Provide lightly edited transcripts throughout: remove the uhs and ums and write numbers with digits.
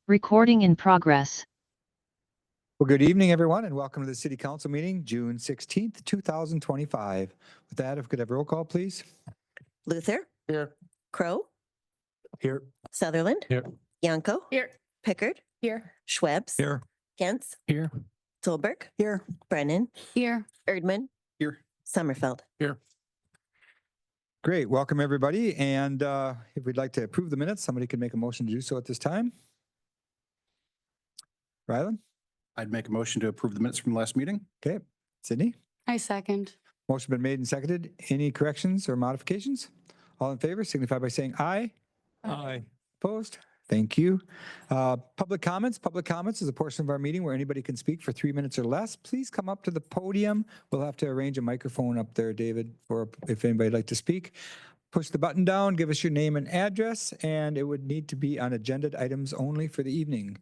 Recording in progress. Well, good evening, everyone, and welcome to the City Council meeting, June 16th, 2025. With that, if we could have roll call, please. Luther. Here. Crow. Here. Sutherland. Here. Yanko. Here. Pickard. Here. Schwebs. Here. Gentz. Here. Solberg. Here. Brennan. Here. Erdman. Here. Sommerfeld. Here. Great. Welcome, everybody. And if we'd like to approve the minutes, somebody could make a motion to do so at this time. Rylan? I'd make a motion to approve the minutes from the last meeting. Okay. Sydney? I second. Motion been made and seconded. Any corrections or modifications? All in favor signify by saying aye. Aye. Opposed? Thank you. Public comments. Public comments is a portion of our meeting where anybody can speak for 3 minutes or less. Please come up to the podium. We'll have to arrange a microphone up there, David, for if anybody'd like to speak. Push the button down, give us your name and address, and it would need to be on agenda items only for the evening.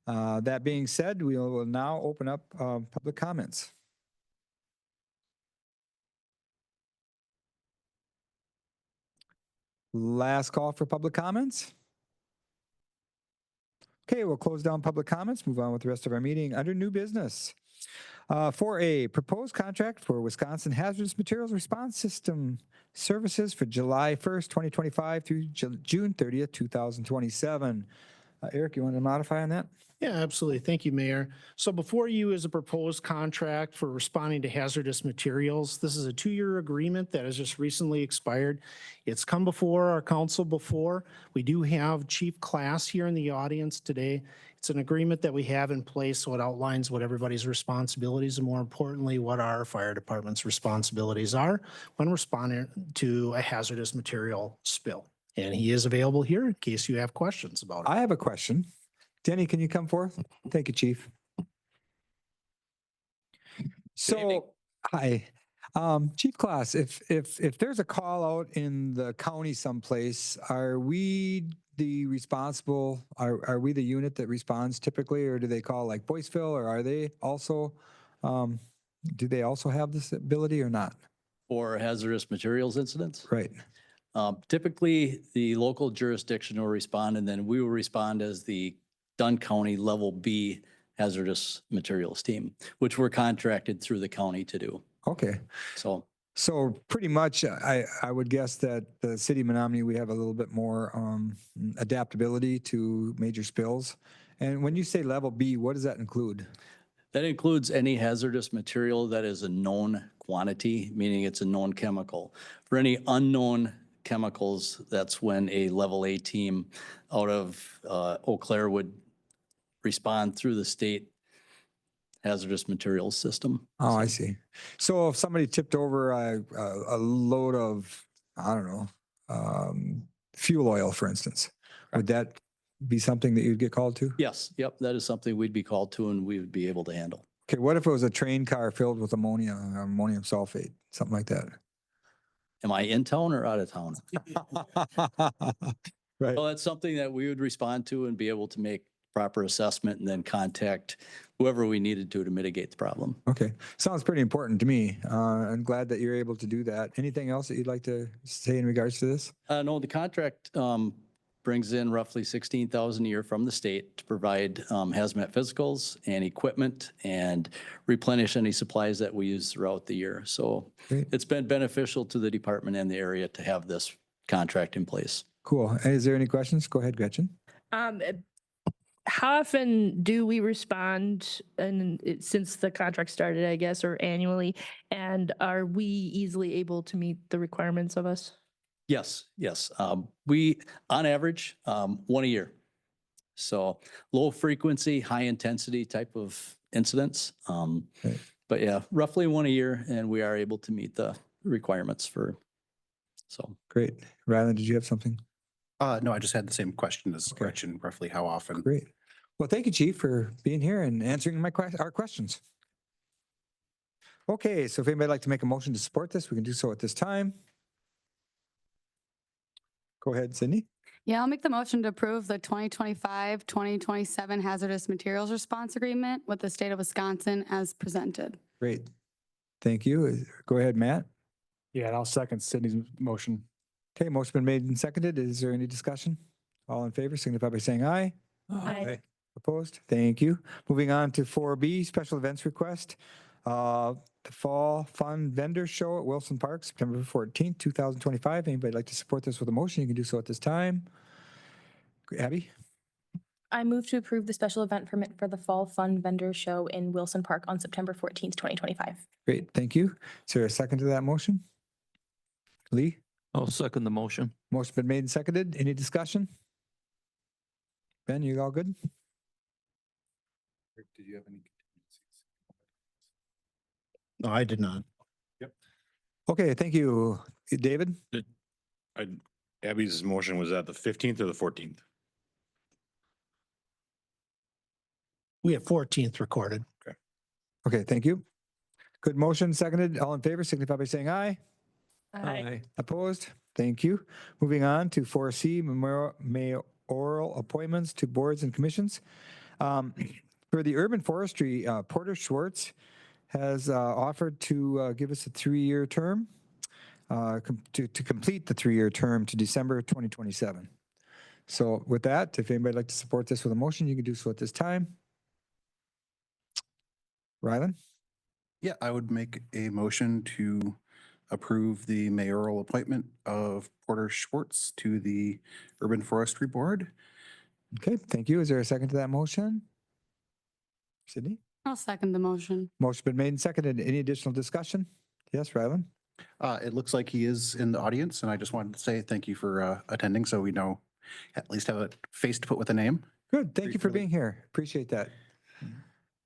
That being said, we will now open up public comments. Last call for public comments. Okay, we'll close down public comments, move on with the rest of our meeting under new business. 4A, proposed contract for Wisconsin Hazardous Materials Response System services for July 1st, 2025 through June 30th, 2027. Eric, you want to modify on that? Yeah, absolutely. Thank you, Mayor. So before you is a proposed contract for responding to hazardous materials. This is a 2-year agreement that has just recently expired. It's come before our council before. We do have Chief Class here in the audience today. It's an agreement that we have in place, so it outlines what everybody's responsibilities and more importantly, what our fire department's responsibilities are when responding to a hazardous material spill. And he is available here in case you have questions about it. I have a question. Denny, can you come forth? Thank you, Chief. So, hi, Chief Class, if there's a call out in the county someplace, are we the responsible, are we the unit that responds typically, or do they call like Boyceville, or are they also, do they also have this ability or not? For hazardous materials incidents? Right. Typically, the local jurisdiction will respond, and then we will respond as the Dunn County Level B hazardous materials team, which we're contracted through the county to do. Okay. So pretty much, I would guess that the city of Menomonie, we have a little bit more adaptability to major spills. And when you say level B, what does that include? That includes any hazardous material that is a known quantity, meaning it's a known chemical. For any unknown chemicals, that's when a level A team out of Eau Claire would respond through the state hazardous materials system. Oh, I see. So if somebody tipped over a load of, I don't know, fuel oil, for instance, would that be something that you'd get called to? Yes, yep, that is something we'd be called to and we would be able to handle. Okay, what if it was a train car filled with ammonia or ammonium sulfate, something like that? Am I in town or out of town? Right. Well, that's something that we would respond to and be able to make proper assessment and then contact whoever we needed to mitigate the problem. Okay, sounds pretty important to me. I'm glad that you're able to do that. Anything else that you'd like to say in regards to this? No, the contract brings in roughly $16,000 a year from the state to provide hazmat physicals and equipment and replenish any supplies that we use throughout the year. So Great. It's been beneficial to the department and the area to have this contract in place. Cool. Is there any questions? Go ahead, Gretchen. How often do we respond, and since the contract started, I guess, or annually, and are we easily able to meet the requirements of us? Yes. We, on average, 1 a year. So low frequency, high intensity type of incidents. Okay. But yeah, roughly 1 a year, and we are able to meet the requirements for, so. Great. Rylan, did you have something? No, I just had the same question as Okay. Gretchen, roughly how often. Great. Well, thank you, Chief, for being here and answering our questions. Okay, so if anybody would like to make a motion to support this, we can do so at this time. Go ahead, Sydney. Yeah, I'll make the motion to approve the 2025-2027 hazardous materials response agreement with the state of Wisconsin as presented. Great. Thank you. Go ahead, Matt. Yeah, and I'll second Sydney's motion. Okay, motion been made and seconded. Is there any discussion? All in favor, signify by saying aye. Aye. Opposed? Thank you. Moving on to 4B, special events request. The Fall Fun Vendor Show at Wilson Park, September 14th, 2025. Anybody like to support this with a motion? You can do so at this time. Abby? I move to approve the special event permit for the Fall Fun Vendor Show in Wilson Park on September 14th, 2025. Great, thank you. Is there a second to that motion? Lee? I'll second the motion. Motion been made and seconded. Any discussion? Ben, you all good? Did you have any? No, I did not. Okay, thank you. David? Abby's motion was at the 15th or the 14th? We have 14th recorded. Okay, thank you. Good motion, seconded. All in favor, signify by saying aye. Aye. Opposed? Thank you. Moving on to 4C, mayoral appointments to boards and commissions. For the urban forestry, Porter Schwartz has offered to give us a 3-year term, to complete the 3-year term to December 2027. So with that, if anybody would like to support this with a motion, you can do so at this time. Rylan? Yeah, I would make a motion to approve the mayoral appointment of Porter Schwartz to the Urban Forestry Board. Okay, thank you. Is there a second to that motion? Sydney? I'll second the motion. Motion been made and seconded. Any additional discussion? Yes, Rylan? It looks like he is in the audience, and I just wanted to say thank you for attending, so we know, at least have a face to put with a name. Good. Thank you for Briefly. being here. Appreciate that.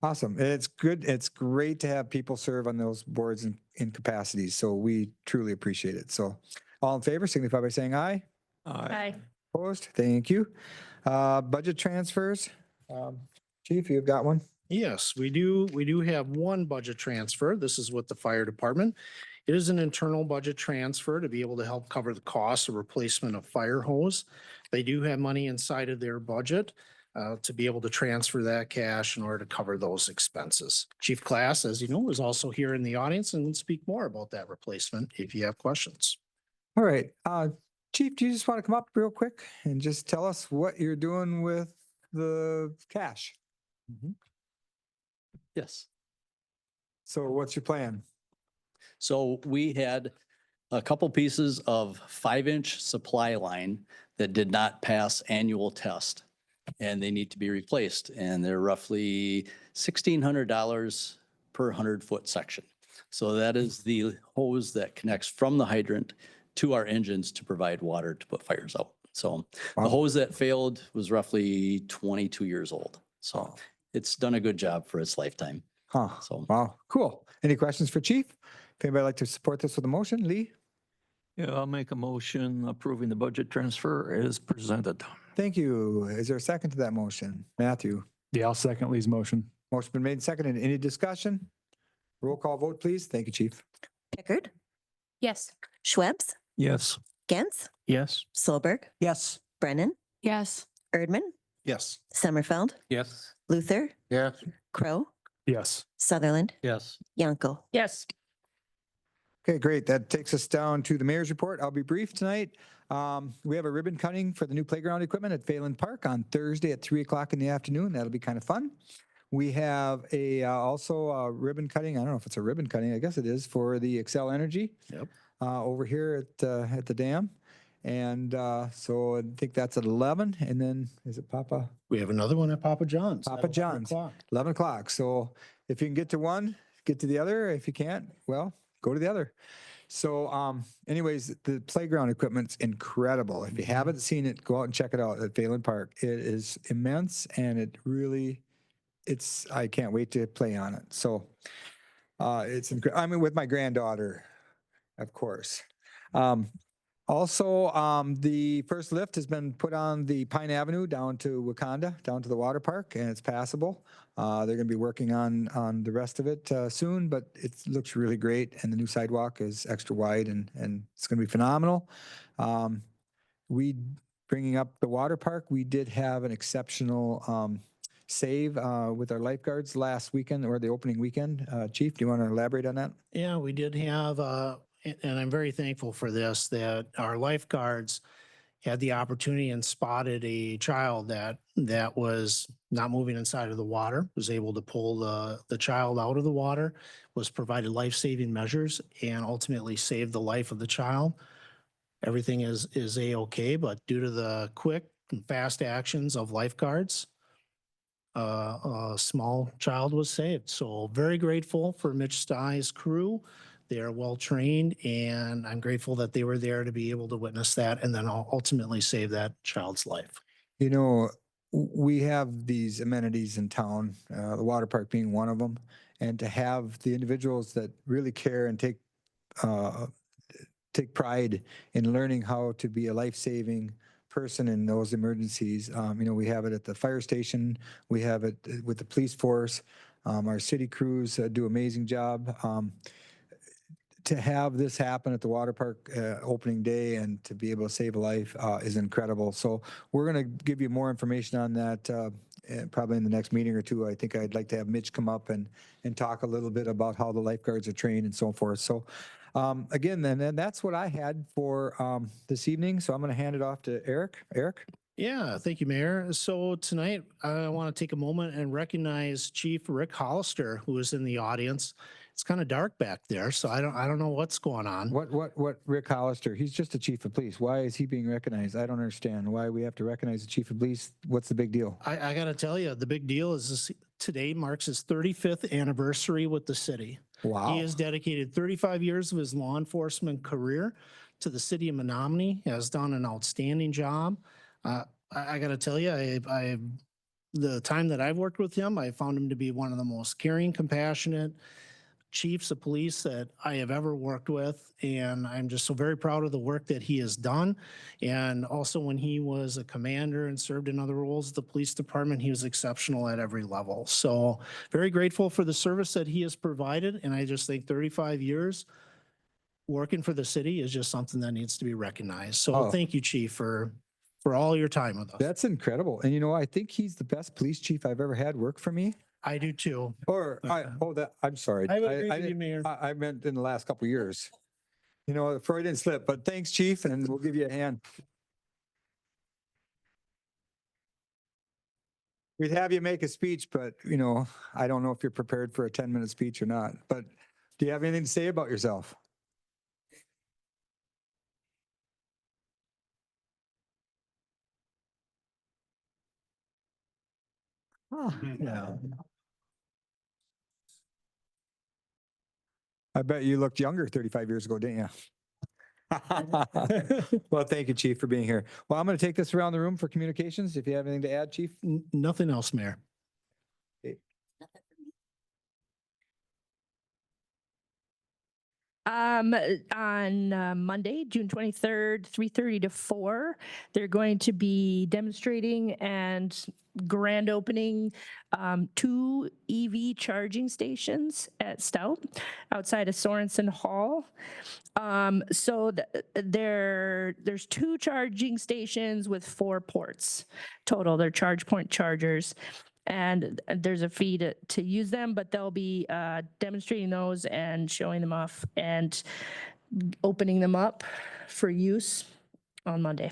Awesome. It's good. It's great to have people serve on those boards in capacities. So we truly appreciate it. So all in favor, signify by saying aye. Aye. Opposed? Thank you. Budget transfers. Chief, you've got one? Yes, we do. We do have one budget transfer. This is with the fire department. It is an internal budget transfer to be able to help cover the cost of replacement of fire hose. They do have money inside of their budget to be able to transfer that cash in order to cover those expenses. Chief Class, as you know, is also here in the audience and will speak more about that replacement if you have questions. All right. Chief, do you just want to come up real quick and just tell us what you're doing with the cash? Yes. So what's your plan? So we had a couple pieces of 5-inch supply line that did not pass annual test, and they need to be replaced. And they're roughly $1,600 per 100-foot section. So that is the hose that connects from the hydrant to our engines to provide water to put fires out. So Wow. the hose that failed was roughly 22 years old. So it's done a good job for its lifetime. Huh. So Wow. Cool. Any questions for Chief? If anybody would like to support this with a motion, Lee? Yeah, I'll make a motion approving the budget transfer as presented. Thank you. Is there a second to that motion? Matthew? Yeah, I'll second Lee's motion. Motion been made and seconded. Any discussion? Roll call vote, please. Thank you, Chief. Pickard, Yes. Schwebs, Yes. Gantz, Yes. Solberg, Yes. Brennan, Yes. Erdman, Yes. Sommerfeld, Yes. Luther, Yes. Crow, Yes. Sutherland, yes. Yanko. Yes. Okay, great. That takes us down to the mayor's report. I'll be brief tonight. We have a ribbon cutting for the new playground equipment at Phelan Park on Thursday at 3 o'clock in the afternoon. That'll be kind of fun. We have also a ribbon cutting. I don't know if it's a ribbon cutting. I guess it is for the Excel Energy. Yep. Over here at the dam. And so I think that's at 11. And then is it Papa? We have another one at Papa John's. Papa at 11 John's. o'clock. 11 o'clock. So if you can get to one, get to the other. If you can't, well, go to the other. So anyways, the playground equipment's incredible. If you haven't seen it, go out and check it out at Phelan Park. It is immense and it really, I can't wait to play on it. So I mean, with my granddaughter, of course. Also, the first lift has been put on the Pine Avenue down to Wakanda, down to the water park, and it's passable. They're going to be working on the rest of it soon, but it looks really great, and the new sidewalk is extra wide, and it's going to be phenomenal. Bringing up the water park, we did have an exceptional save with our lifeguards last weekend, or the opening weekend. Chief, do you want to elaborate on that? Yeah, we did have, and I'm very thankful for this, that our lifeguards had the opportunity and spotted a child that was not moving inside of the water, was able to pull the child out of the water, was provided life-saving measures, and ultimately saved the life of the child. Everything is A-okay, but due to the quick and fast actions of lifeguards, a small child was saved. So very grateful for Mitch Stye's crew. They are well-trained, and I'm grateful that they were there to be able to witness that and then ultimately save that child's life. You know, we have these amenities in town, the water park being one of them, and to have the individuals that really care and take pride in learning how to be a life-saving person in those emergencies. You know, we have it at the fire station, we have it with the police force. Our city crews do amazing job. To have this happen at the water park opening day and to be able to save a life is incredible. So we're going to give you more information on that probably in the next meeting or two. I think I'd like to have Mitch come up and talk a little bit about how the lifeguards are trained and so forth. So again, then that's what I had for this evening. So I'm going to hand it off to Eric. Eric? Yeah, thank you, Mayor. So tonight, I want to take a moment and recognize Chief Rick Hollister, who is in the audience. It's kind of dark back there, so I don't know what's going on. What Rick Hollister? He's just the chief of police. Why is he being recognized? I don't understand why we have to recognize the chief of police. What's the big deal? I got to tell you, the big deal is today marks his 35th anniversary with the city. Wow. He has dedicated 35 years of his law enforcement career to the city of Menomonie, has done an outstanding job. I got to tell you, the time that I've worked with him, I found him to be one of the most caring, compassionate chiefs of police that I have ever worked with. And I'm just so very proud of the work that he has done. And also when he was a commander and served in other roles at the police department, he was exceptional at every level. So very grateful for the service that he has provided. And I just think 35 years working for the city is just something that needs to be recognized. So thank you, Chief, for all your time with us. That's incredible. And you know, I think he's the best police chief I've ever had work for me. I do too. I'm sorry. I would agree with you, Mayor. I meant in the last couple of years. You know, Freudian slip, but thanks, chief, and we'll give you a hand. We'd have you make a speech, but you know, I don't know if you're prepared for a 10-minute speech or not, but do you have anything to say about yourself? Yeah. I bet you looked younger 35 years ago, didn't you? Well, thank you, Chief, for being here. Well, I'm going to take this around the room for communications. If you have anything to add, Chief. Nothing else, Mayor. On Monday, June 23rd, 3:30 to 4, they're going to be demonstrating and grand opening 2 EV charging stations at Stout outside of Sorensen Hall. There's 2 charging stations with 4 ports total. They're charge point chargers. And there's a fee to use them, but they'll be demonstrating those and showing them off and opening them up for use on Monday.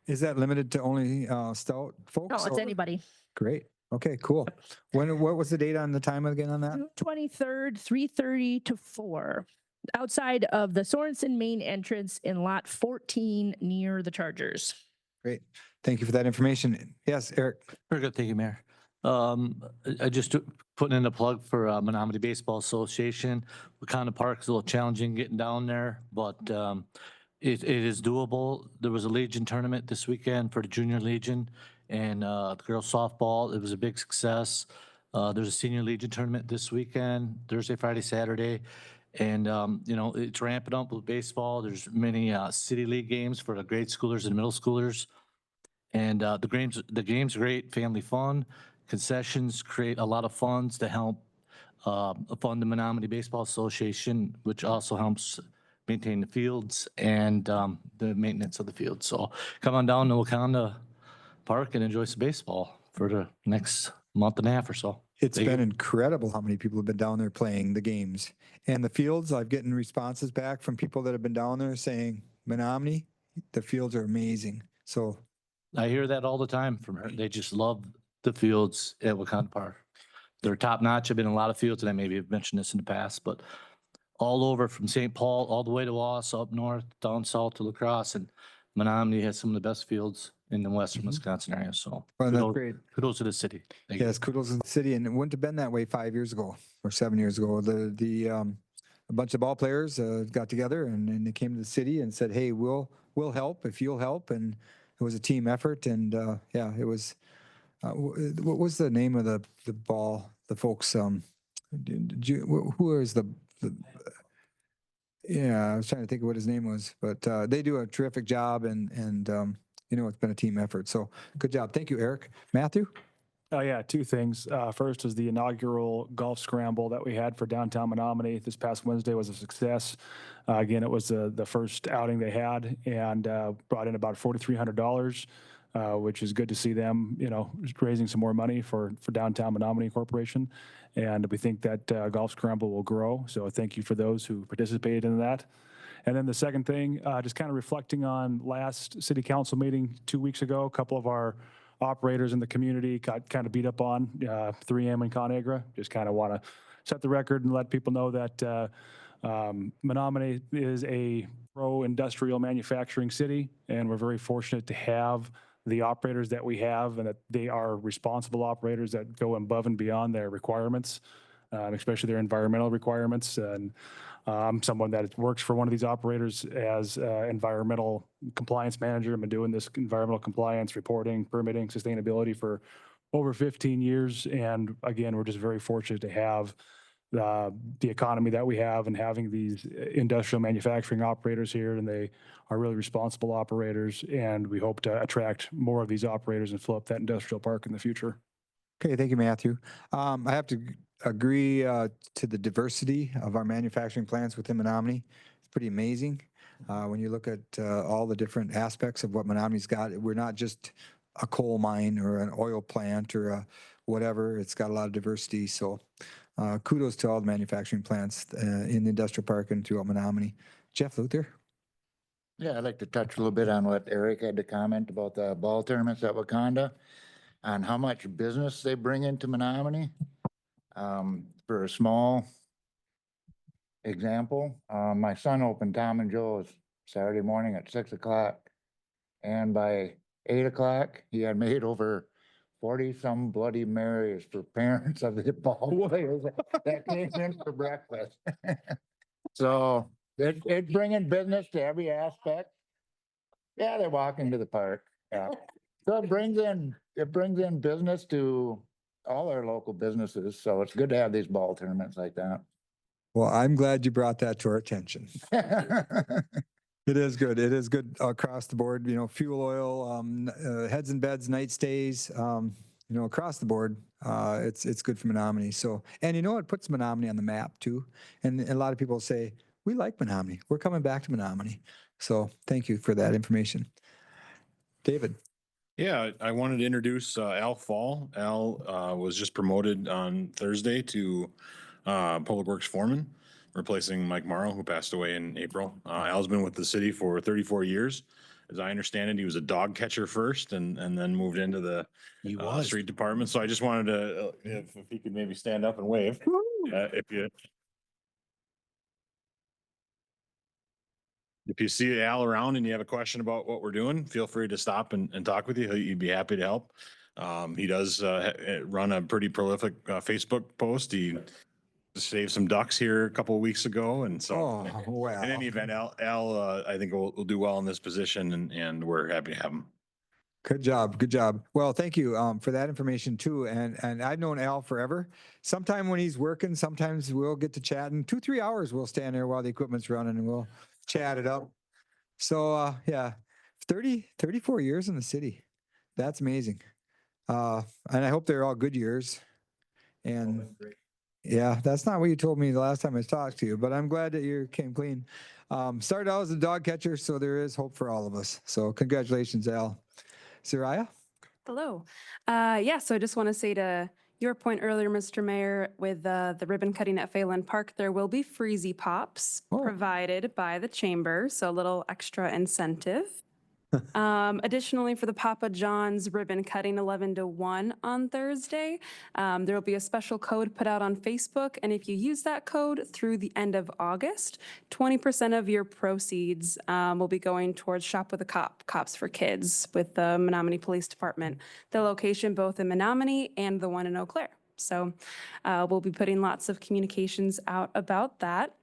Is that limited to only Stout folks? No, it's or- anybody. Great. Okay, cool. What was the date on the time again on that? June 23rd, 3:30 to 4, outside of the Sorensen main entrance in lot 14 near the Chargers. Great. Thank you for that information. Yes, Eric. Very good. Thank you, Mayor. I just putting in a plug for Menomonie Baseball Association. Wakanda Park is a little challenging getting down there, but it is doable. There was a Legion tournament this weekend for the Junior Legion and the girls softball. It was a big success. There's a Senior Legion tournament this weekend, Thursday, Friday, Saturday. And, you know, it's ramping up with baseball. There's many city league games for the grade schoolers and middle schoolers. And the game's great, family fun. Concessions create a lot of funds to help fund the Menomonie Baseball Association, which also helps maintain the fields and the maintenance of the field. So come on down to Wakanda Park and enjoy some baseball for the next month and a half or so. It's been incredible how many people have been down there playing the games. And the fields, I've gotten responses back from people that have been down there saying, Menomonie, the fields are amazing. So I hear that all the time from her. They just love the fields at Wakanda Park. They're top notch. I've been in a lot of fields and I maybe have mentioned this in the past, but all over from St. Paul, all the way to Wausau, up north, down south to La Crosse, and Menomonie has some of the best fields in the western Wisconsin area. So well, that's kudos, great. kudos to the city. Thank you. Yes, kudos to the city, and it wouldn't have been that way 5 years ago or 7 years ago. A bunch of ball players got together and they came to the city and said, "Hey, we'll help if you'll help," and it was a team effort. And yeah, it was. What was the name of the ball? The folks. Who is the? Yeah, I was trying to think of what his name was, but they do a terrific job, and it's been a team effort. So good job. Thank you, Eric. Matthew? Oh, yeah, two things. First is the inaugural golf scramble that we had for downtown Menomonie this past Wednesday was a success. Again, it was the first outing they had and brought in about $4,300, which is good to see them, raising some more money for downtown Menomonie Corporation. And we think that golf scramble will grow. So thank you for those who participated in that. And then the second thing, just kind of reflecting on last city council meeting 2 weeks ago, a couple of our operators in the community got kind of beat up on 3M and ConAgra. Just kind of want to set the record and let people know that Menomonie is a pro-industrial manufacturing city, and we're very fortunate to have the operators that we have and that they are responsible operators that go above and beyond their requirements, especially their environmental requirements. And I'm someone that works for one of these operators as environmental compliance manager. I've been doing this environmental compliance, reporting, permitting, sustainability for over 15 years. And again, we're just very fortunate to have the economy that we have and having these industrial manufacturing operators here, and they are really responsible operators. And we hope to attract more of these operators and fill up that industrial park in the future. Okay, thank you, Matthew. I have to agree to the diversity of our manufacturing plants within Menomonie. It's pretty amazing when you look at all the different aspects of what Menominee's got. We're not just a coal mine or an oil plant or whatever. It's got a lot of diversity. So kudos to all the manufacturing plants in the industrial park and throughout Menomonie. Jeff Luther? Yeah, I'd like to touch a little bit on what Eric had to comment about the ball tournaments at Wakanda and how much business they bring into Menomonie. For a small example, my son opened Tom and Joe's Saturday morning at 6 o'clock. And by 8 o'clock, he had made over 40 some Bloody Marys for parents of the ball players that came in for breakfast. So it's bringing business to every aspect. Yeah, they walk into the park. Yeah. So it brings in business to all our local businesses. So it's good to have these ball tournaments like that. Well, I'm glad you brought that to our attention. It is good. It is good across the board. Fuel oil, heads and beds, night stays. Across the board, it's good for Menomonie. So, and it puts Menomonie on the map too. And a lot of people say we like Menomonie. We're coming back to Menomonie. So, thank you for that information, David. Yeah, I wanted to introduce Al Fall. Al was just promoted on Thursday to Public Works Foreman, replacing Mike Morrow, who passed away in April. Al's been with the city for 34 years. As I understand it, he was a dog catcher first and then moved into the street department. So I just wanted to, if he could maybe stand up and wave. If you see Al around and you have a question about what we're doing, feel free to stop and talk with you. He'd be happy to help. He does run a pretty prolific Facebook post. He saved some ducks here a couple of weeks ago. And so in any event, Al I think will do well in this position and we're happy to have him. Good job. Good job. Well, thank you for that information too. And I've known Al forever. Sometime when he's working, sometimes we'll get to chat and 2-3 hours we'll stand there while the equipment's running and we'll chat it up. So yeah, 34 years in the city. That's amazing. And I hope they're all good years. And yeah, that's not what you told me the last time I talked to you, but I'm glad that you came clean. Started out as a dog catcher, so there is hope for all of us. So congratulations, Al. Soraya? Hello. So I just want to say to your point earlier, Mr. Mayor, with the ribbon cutting at Phelan Park, there will be freezy pops provided by the chamber, so a little extra incentive. Additionally, for the Papa John's ribbon cutting 11 to 1 on Thursday, there will be a special code put out on Facebook. And if you use that code through the end of August, 20% of your proceeds will be going towards Shop with a Cop, Cops for Kids with the Menomonie Police Department, the location both in Menomonie and the one in Eau Claire. So we'll be putting lots of communications out about that.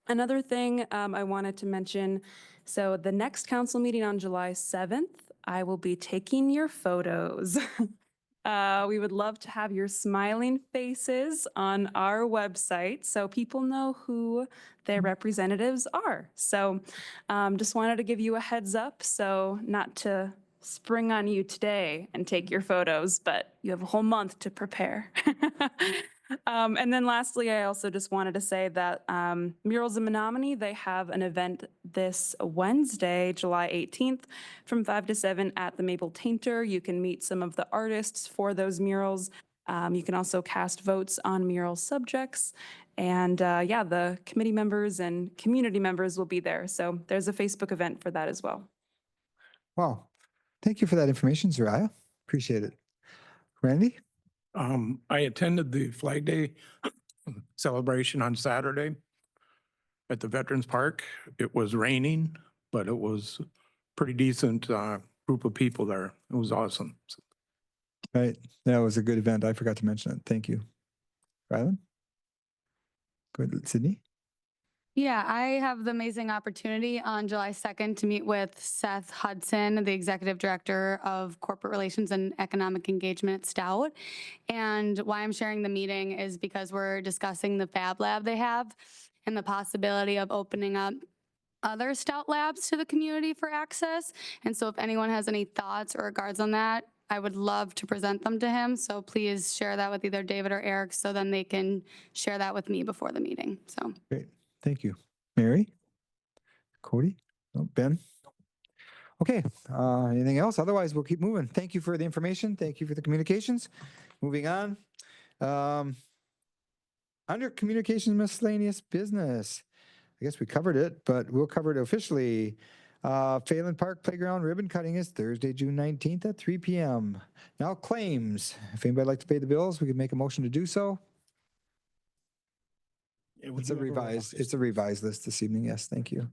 Another thing I wanted to mention, so the next council meeting on July 7th, I will be taking your photos. We would love to have your smiling faces on our website so people know who their representatives are. So just wanted to give you a heads up, so not to spring on you today and take your photos, but you have a whole month to prepare. And then lastly, I also just wanted to say that Murals in Menomonie, they have an event this Wednesday, July 18th from 5 to 7 at the Maple Tainter. You can meet some of the artists for those murals. You can also cast votes on mural subjects. And yeah, the committee members and community members will be there. So there's a Facebook event for that as well. Wow. Thank you for that information, Zariah. Appreciate it. Randy? I attended the Flag Day celebration on Saturday at the Veterans Park. It was raining, but it was pretty decent group of people there. It was awesome. Right. That was a good event. I forgot to mention it. Thank you. Rylan? Go ahead, Sydney. Yeah, I have the amazing opportunity on July 2nd to meet with Seth Hudson, the Executive Director of Corporate Relations and Economic Engagement at Stout. And why I'm sharing the meeting is because we're discussing the Fab Lab they have and the possibility of opening up other Stout labs to the community for access. And so if anyone has any thoughts or regards on that, I would love to present them to him. So please share that with either David or Eric so then they can share that with me before the meeting. So Great. Thank you. Mary? Cody? No, Ben? Okay. Anything else? Otherwise, we'll keep moving. Thank you for the information. Thank you for the communications. Moving on. Under communications miscellaneous business, I guess we covered it, but we'll cover it officially. Phelan Park Playground ribbon cutting is Thursday, June 19th at 3 p.m. Now claims. If anybody would like to pay the bills, we could make a motion to do so. It's a revised list this evening. Yes, thank you.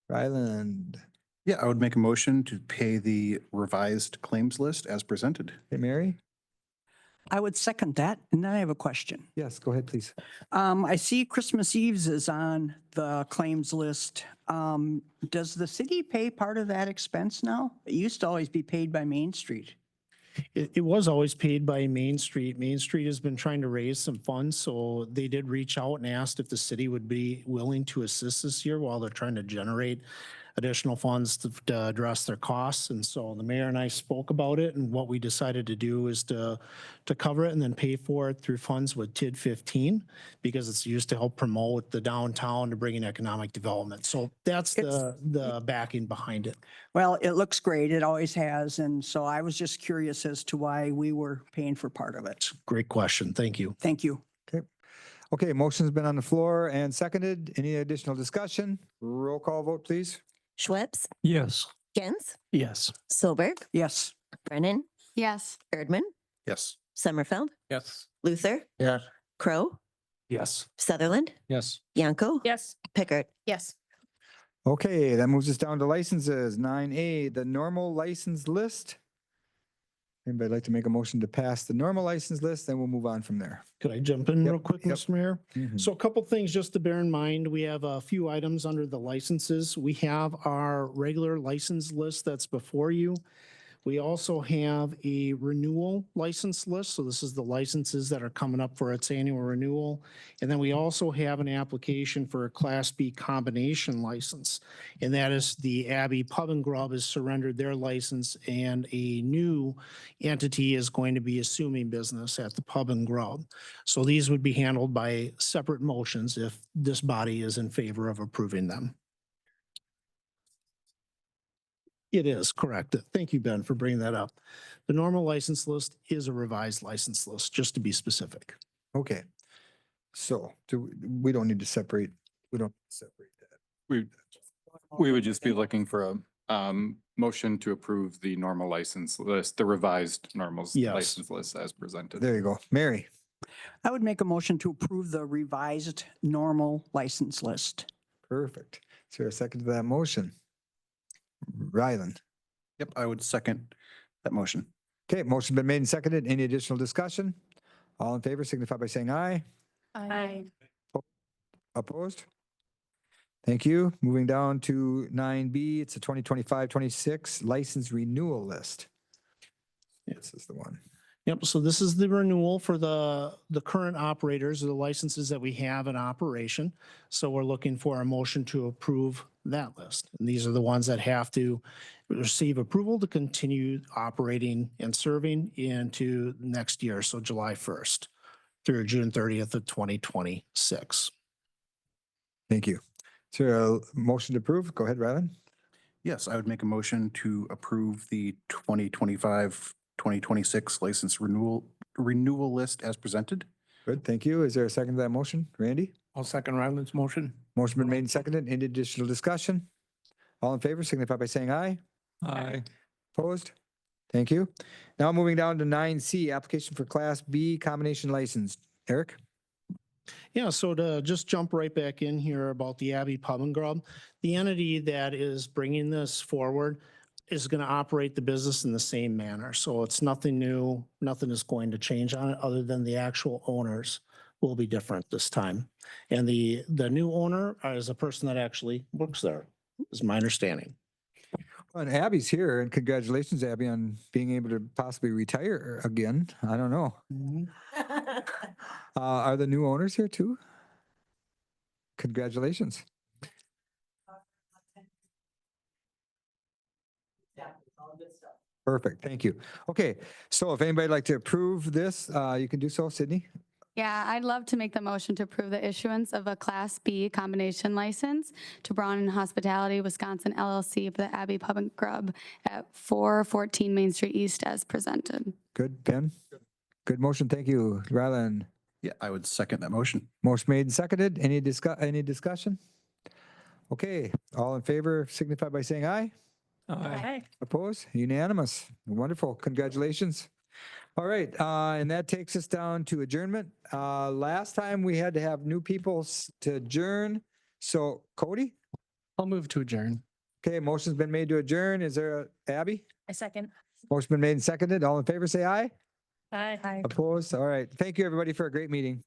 Ryland. Yeah, I would make a motion to pay the revised claims list as presented. Hey, Mary? I would second that. And then I have a question. Yes, go ahead, please. I see Christmas Eve's is on the claims list. Does the city pay part of that expense now? It used to always be paid by Main Street. It was always paid by Main Street. Main Street has been trying to raise some funds, so they did reach out and asked if the city would be willing to assist this year while they're trying to generate additional funds to address their costs. And so the mayor and I spoke about it, and what we decided to do is to cover it and then pay for it through funds with TID 15, because it's used to help promote the downtown to bring in economic development. So that's the backing behind it. Well, it looks great. It always has. And so I was just curious as to why we were paying for part of it. Great question. Thank you. Thank you. Okay. Okay, motion's been on the floor and seconded. Any additional discussion? Roll call vote, please. Schweppes, Yes. Gens, Yes. Solberg, Yes. Brennan, yes. Erdman, Yes. Sommerfeld, Yes. Luther, Yes. Crow, Yes. Sutherland, Yes. Yanko, Yes. Pickard. Yes. Okay, that moves us down to licenses. 9A, the normal license list. Anybody like to make a motion to pass the normal license list? Then we'll move on from there. Could I jump in Yep, real quick, yep. Mr. Mayor? Mhm. So a couple things just to bear in mind. We have a few items under the licenses. We have our regular license list that's before you. We also have a renewal license list. So this is the licenses that are coming up for its annual renewal. And then we also have an application for a Class B combination license. And that is the Abbey Pub and Grub has surrendered their license, and a new entity is going to be assuming business at the Pub and Grub. So these would be handled by separate motions if this body is in favor of approving them. It is correct. Thank you, Ben, for bringing that up. The normal license list is a revised license list, just to be specific. Okay. So we don't need to separate, we don't separate that. We would just be looking for a motion to approve the normal license list, the revised Yes. license list as presented. There you go. Mary, I would make a motion to approve the revised normal license list. perfect. Is there a second to that motion? Ryland. Yep, I would second that motion. Okay, motion been made and seconded. Any additional discussion? All in favor signify by saying aye. Aye. Opposed? Thank you. Moving down to 9B, it's a 2025-26 license renewal list. This is the one. Yep, so this is the renewal for the current operators, the licenses that we have in operation. So we're looking for a motion to approve that list. And these are the ones that have to receive approval to continue operating and serving into next year, so July 1st through June 30th of 2026. Thank you. Is there a motion to approve? Go ahead, Ryland. Yes, I would make a motion to approve the 2025-2026 license renewal list as presented. Good, thank you. Is there a second to that motion? Randy? I'll second Ryland's motion. Motion been made and seconded. Any additional discussion? All in favor signify by saying aye. Aye. Opposed? Thank you. Now moving down to 9C, application for Class B combination license. Eric? Yeah, so to just jump right back in here about the Abbey Pub and Grub, the entity that is bringing this forward is going to operate the business in the same manner. So it's nothing new, nothing is going to change on it other than the actual owners will be different this time. And the new owner is a person that actually works there, is my understanding. And Abby's here, and congratulations, Abby, on being able to possibly retire again. I don't know. Are the new owners here too? Congratulations. Perfect, thank you. Okay, so if anybody'd like to approve this, you can do so, Sydney. Yeah, I'd love to make the motion to approve the issuance of a Class B combination license to Braun Hospitality Wisconsin LLC for the Abbey Pub and Grub at 414 Main Street East as presented. Good, Ben? Good motion, thank you. Ryland? Yeah, I would second that motion. Motion made and seconded. Any discussion? Okay, all in favor signify by saying aye. Aye. Opposed? Unanimous. Wonderful. Congratulations. All right, and that takes us down to adjournment. Last time we had to have new people to adjourn. So Cody? I'll move to adjourn. Okay, motion's been made to adjourn. Is there Abby? I second. Motion been made and seconded. All in favor, say aye. Aye. Opposed? All right. Thank you, everybody, for a great meeting.